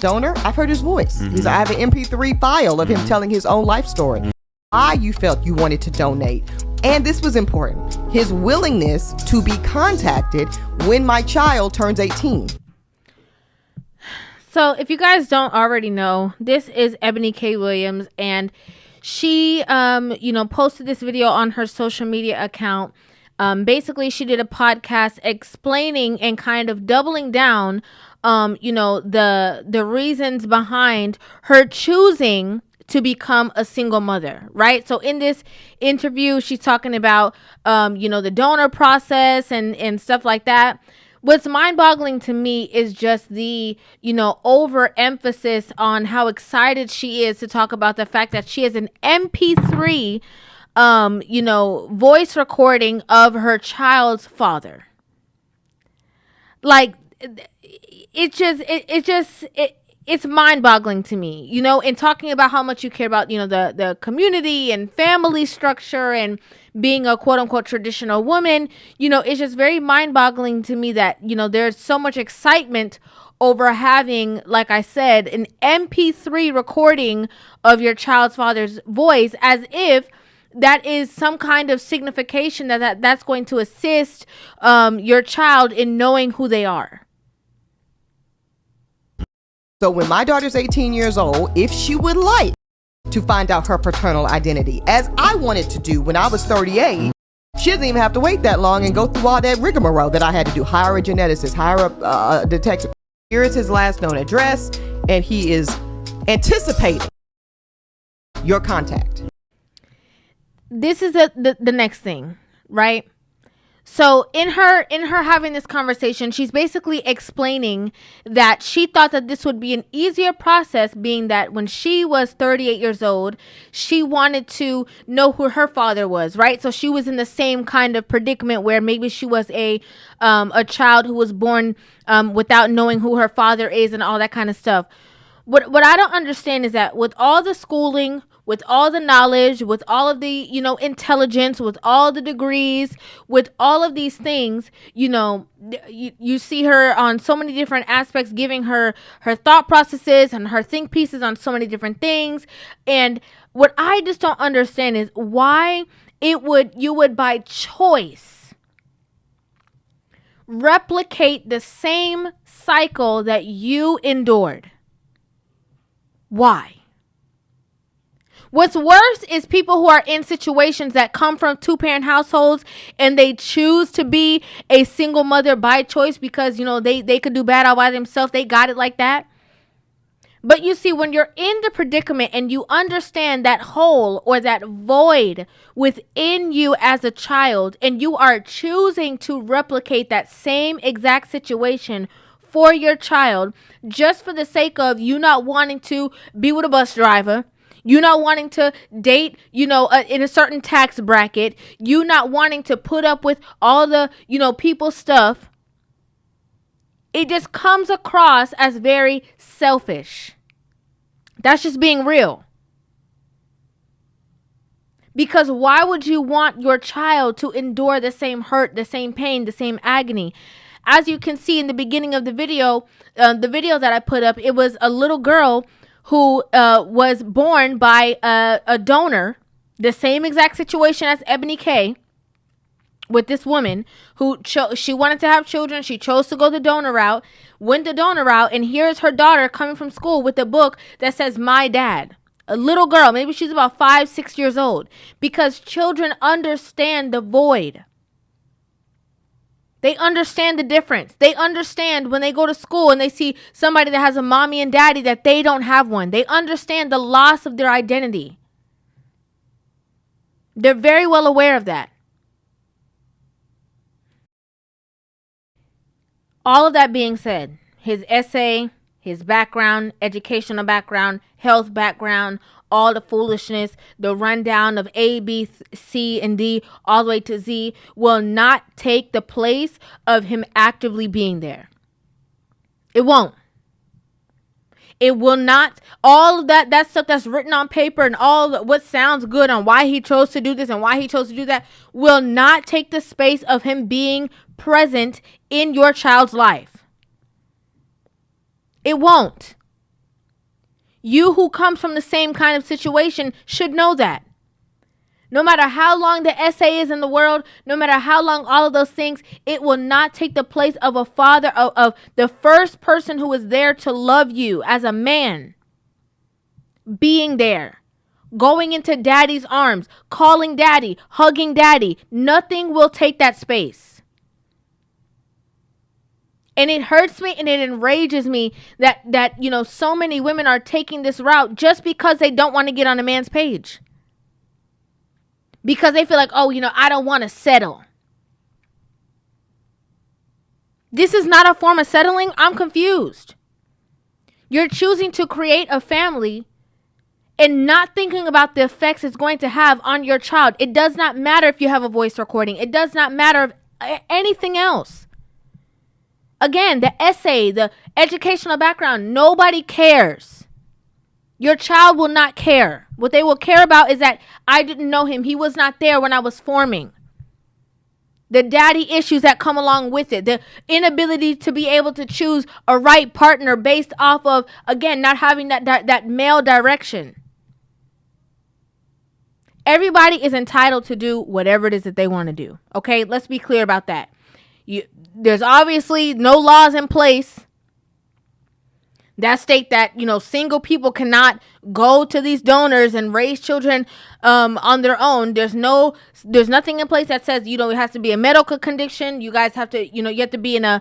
donor, I've heard his voice. I have an MP3 file of him telling his own life story. Why you felt you wanted to donate. And this was important. His willingness to be contacted when my child turns 18. So if you guys don't already know, this is Eboni K. Williams, and she, posted this video on her social media account. Basically, she did a podcast explaining and kind of doubling down, the reasons behind her choosing to become a single mother, right? So in this interview, she's talking about, the donor process and stuff like that. What's mind-boggling to me is just the, overemphasis on how excited she is to talk about the fact that she has an MP3, voice recording of her child's father. Like, it's mind-boggling to me, and talking about how much you care about, the community and family structure and being a quote-unquote traditional woman. It's just very mind-boggling to me that, there's so much excitement over having, like I said, an MP3 recording of your child's father's voice, as if that is some kind of signification that's going to assist your child in knowing who they are. So when my daughter's 18 years old, if she would like to find out her paternal identity, as I wanted to do when I was 38, she doesn't even have to wait that long and go through all that rigmarole that I had to do. Hire a geneticist, hire a detective. Here is his last known address, and he is anticipating your contact. This is the next thing, right? So in her having this conversation, she's basically explaining that she thought that this would be an easier process, being that when she was 38 years old, she wanted to know who her father was, right? So she was in the same kind of predicament where maybe she was a child who was born without knowing who her father is and all that kind of stuff. What I don't understand is that with all the schooling, with all the knowledge, with all of the, intelligence, with all the degrees, with all of these things, you see her on so many different aspects, giving her thought processes and her think pieces on so many different things. And what I just don't understand is why you would by choice replicate the same cycle that you endured. Why? What's worse is people who are in situations that come from two-parent households and they choose to be a single mother by choice because, they could do bad all by themselves. They got it like that. But you see, when you're in the predicament and you understand that hole or that void within you as a child, and you are choosing to replicate that same exact situation for your child, just for the sake of you not wanting to be with a bus driver, you not wanting to date, in a certain tax bracket, you not wanting to put up with all the, people's stuff, it just comes across as very selfish. That's just being real. Because why would you want your child to endure the same hurt, the same pain, the same agony? As you can see in the beginning of the video that I put up, it was a little girl who was born by a donor, the same exact situation as Eboni K, with this woman who she wanted to have children. She chose to go the donor route, went the donor route, and here's her daughter coming from school with a book that says "My Dad." A little girl, maybe she's about 5-6 years old, because children understand the void. They understand the difference. They understand when they go to school and they see somebody that has a mommy and daddy that they don't have one. They understand the loss of their identity. They're very well aware of that. All of that being said, his essay, his background, educational background, health background, all the foolishness, the rundown of A, B, C, and D, all the way to Z, will not take the place of him actively being there. It won't. It will not. All of that stuff that's written on paper and all what sounds good on why he chose to do this and why he chose to do that will not take the space of him being present in your child's life. It won't. You who comes from the same kind of situation should know that. No matter how long the essay is in the world, no matter how long all of those things, it will not take the place of a father, of the first person who is there to love you as a man. Being there, going into daddy's arms, calling daddy, hugging daddy. Nothing will take that space. And it hurts me and it enrages me that so many women are taking this route just because they don't want to get on a man's page. Because they feel like, I don't want to settle. This is not a form of settling. I'm confused. You're choosing to create a family and not thinking about the effects it's going to have on your child. It does not matter if you have a voice recording. It does not matter if anything else. Again, the essay, the educational background, nobody cares. Your child will not care. What they will care about is that I didn't know him. He was not there when I was forming. The daddy issues that come along with it. The inability to be able to choose a right partner based off of, again, not having that male direction. Everybody is entitled to do whatever it is that they want to do. Okay, let's be clear about that. There's obviously no laws in place that state that, single people cannot go to these donors and raise children on their own. There's nothing in place that says, it has to be a medical condition. You guys have to, you have to be in a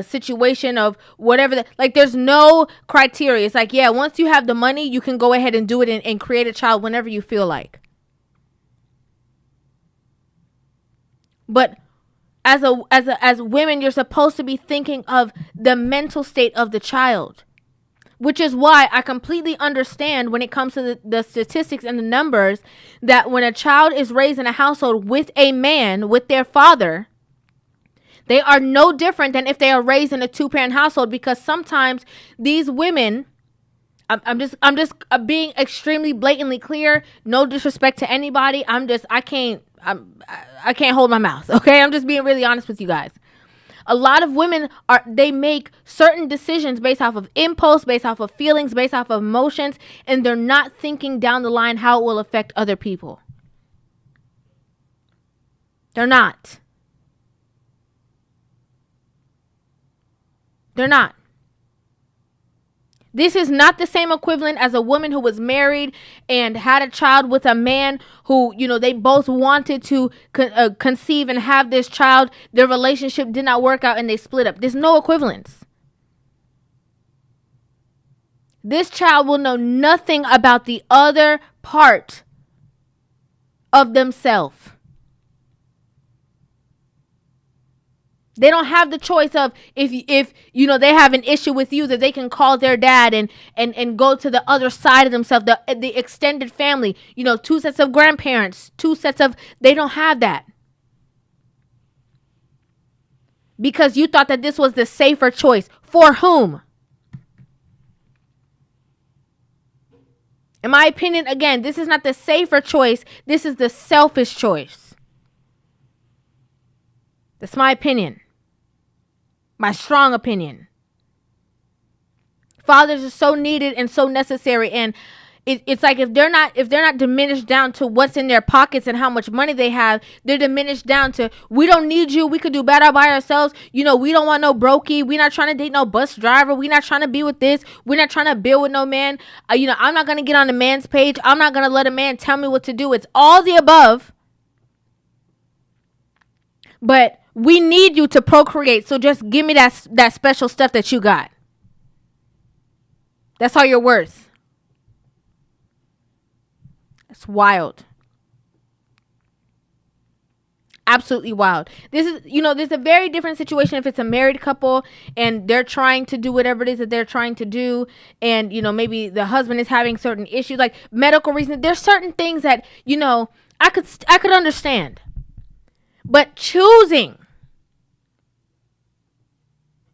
situation of whatever. There's no criteria. It's like, yeah, once you have the money, you can go ahead and do it and create a child whenever you feel like. But as women, you're supposed to be thinking of the mental state of the child. Which is why I completely understand when it comes to the statistics and the numbers that when a child is raised in a household with a man, with their father, they are no different than if they are raised in a two-parent household, because sometimes these women, I'm just being extremely blatantly clear, no disrespect to anybody. I can't hold my mouth. Okay. I'm just being really honest with you guys. A lot of women they make certain decisions based off of impulse, based off of feelings, based off of emotions, and they're not thinking down the line how it will affect other people. They're not. They're not. This is not the same equivalent as a woman who was married and had a child with a man who, they both wanted to conceive and have this child. Their relationship did not work out and they split up. There's no equivalence. This child will know nothing about the other part of themselves. They don't have the choice of if they have an issue with you that they can call their dad and go to the other side of themselves, the extended family, two sets of grandparents, they don't have that. Because you thought that this was the safer choice. For whom? In my opinion, again, this is not the safer choice. This is the selfish choice. That's my opinion. My strong opinion. Fathers are so needed and so necessary, and it's like if they're not diminished down to what's in their pockets and how much money they have, they're diminished down to, we don't need you, we could do better by ourselves. We don't want no brokey. We're not trying to date no bus driver. We're not trying to be with this. We're not trying to build with no man. I'm not gonna get on a man's page. I'm not gonna let a man tell me what to do. It's all the above. But we need you to procreate, so just give me that special stuff that you got. That's all you're worth. It's wild. Absolutely wild. This is, there's a very different situation if it's a married couple and they're trying to do whatever it is that they're trying to do. And, maybe the husband is having certain issues, like medical reasons. There's certain things that, I could understand. But choosing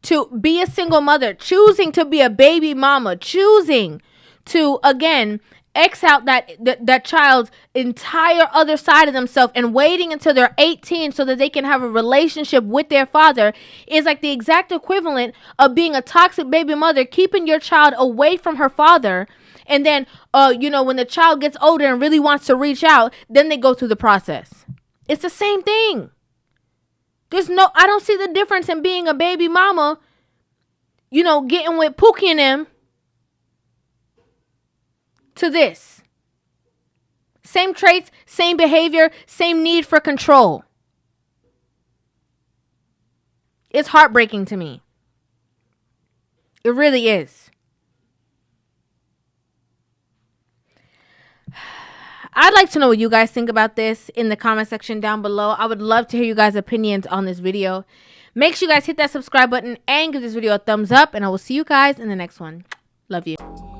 to be a single mother, choosing to be a baby mama, choosing to, again, X out that child's entire other side of themselves and waiting until they're 18 so that they can have a relationship with their father is like the exact equivalent of being a toxic baby mother, keeping your child away from her father And then, when the child gets older and really wants to reach out, then they go through the process. It's the same thing. I don't see the difference in being a baby mama, getting with Pookie and them to this. Same traits, same behavior, same need for control. It's heartbreaking to me. It really is. I'd like to know what you guys think about this in the comment section down below. I would love to hear you guys' opinions on this video. Make sure you guys hit that subscribe button and give this video a thumbs up. And I will see you guys in the next one. Love you.